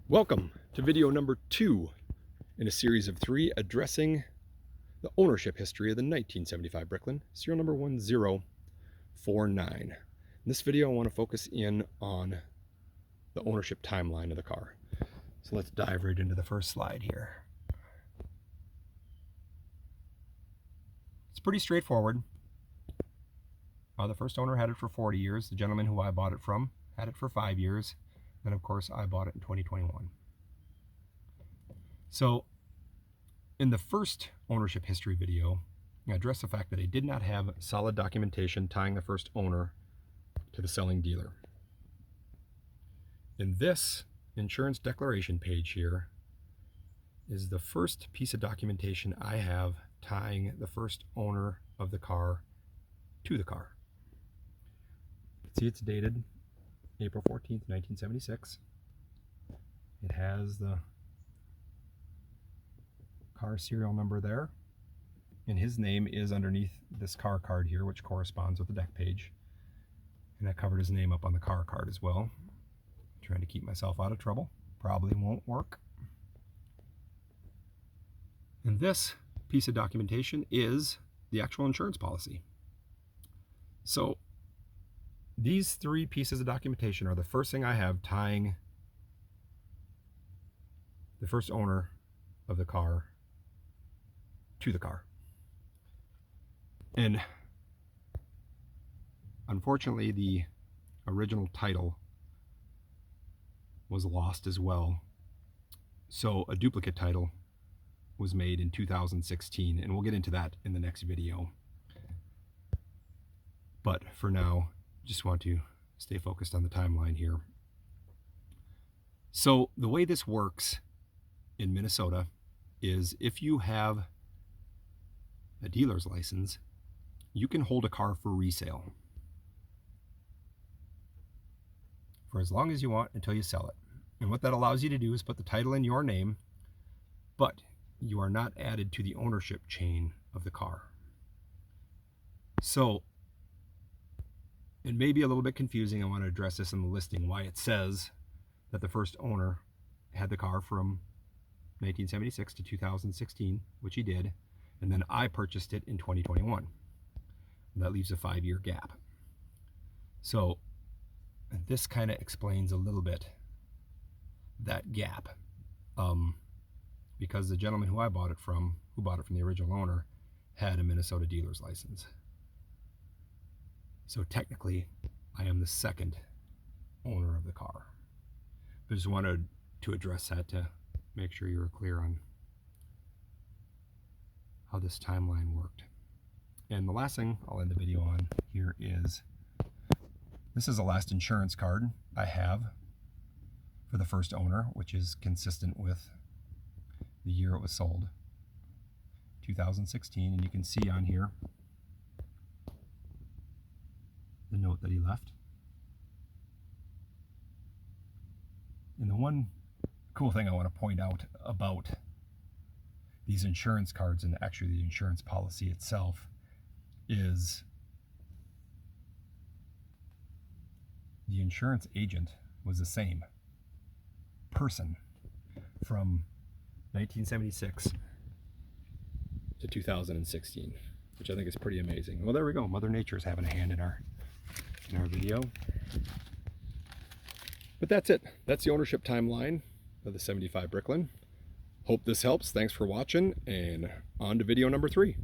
Welcome to video number 2 in a series of 3 addressing the ownership history of the 1975 Bricklin, serial number 1049. In this video, I want to focus in on the ownership timeline of the car. So let's dive right into the first slide here. It's pretty straightforward. The first owner had it for 40 years. The gentleman who I bought it from had it for 5 years. And of course, I bought it in 2021. So in the first ownership history video, I addressed the fact that I did not have solid documentation tying the first owner to the selling dealer. In this insurance declaration page here is the first piece of documentation I have tying the first owner of the car to the car. See, it's dated April 14th, 1976. It has the car serial number there, and his name is underneath this car card here, which corresponds with the deck page. And I covered his name up on the car card as well. Trying to keep myself out of trouble. Probably won't work. And this piece of documentation is the actual insurance policy. So these 3 pieces of documentation are the first thing I have tying the first owner of the car to the car. And unfortunately, the original title was lost as well. So a duplicate title was made in 2016, and we'll get into that in the next video. But for now, just want to stay focused on the timeline here. So the way this works in Minnesota is if you have a dealer's license, you can hold a car for resale for as long as you want until you sell it. And what that allows you to do is put the title in your name, but you are not added to the ownership chain of the car. So it may be a little bit confusing. I want to address this in the listing, why it says that the first owner had the car from 1976 to 2016, which he did, and then I purchased it in 2021. And that leaves a 5-year gap. So this kind of explains a little bit that gap, because the gentleman who I bought it from, who bought it from the original owner, had a Minnesota dealer's license. So technically, I am the second owner of the car. I just wanted to address that to make sure you were clear on how this timeline worked. And the last thing I'll end the video on here is, this is the last insurance card I have for the first owner, which is consistent with the year it was sold, 2016. And you can see on here the note that he left. And the one cool thing I want to point out about these insurance cards, and actually the insurance policy itself, is the insurance agent was the same person from 1976 to 2016, which I think is pretty amazing. Well, there we go. Mother Nature's having a hand in our video. But that's it. That's the ownership timeline of the 75 Bricklin. Hope this helps. Thanks for watching, and on to video number 3.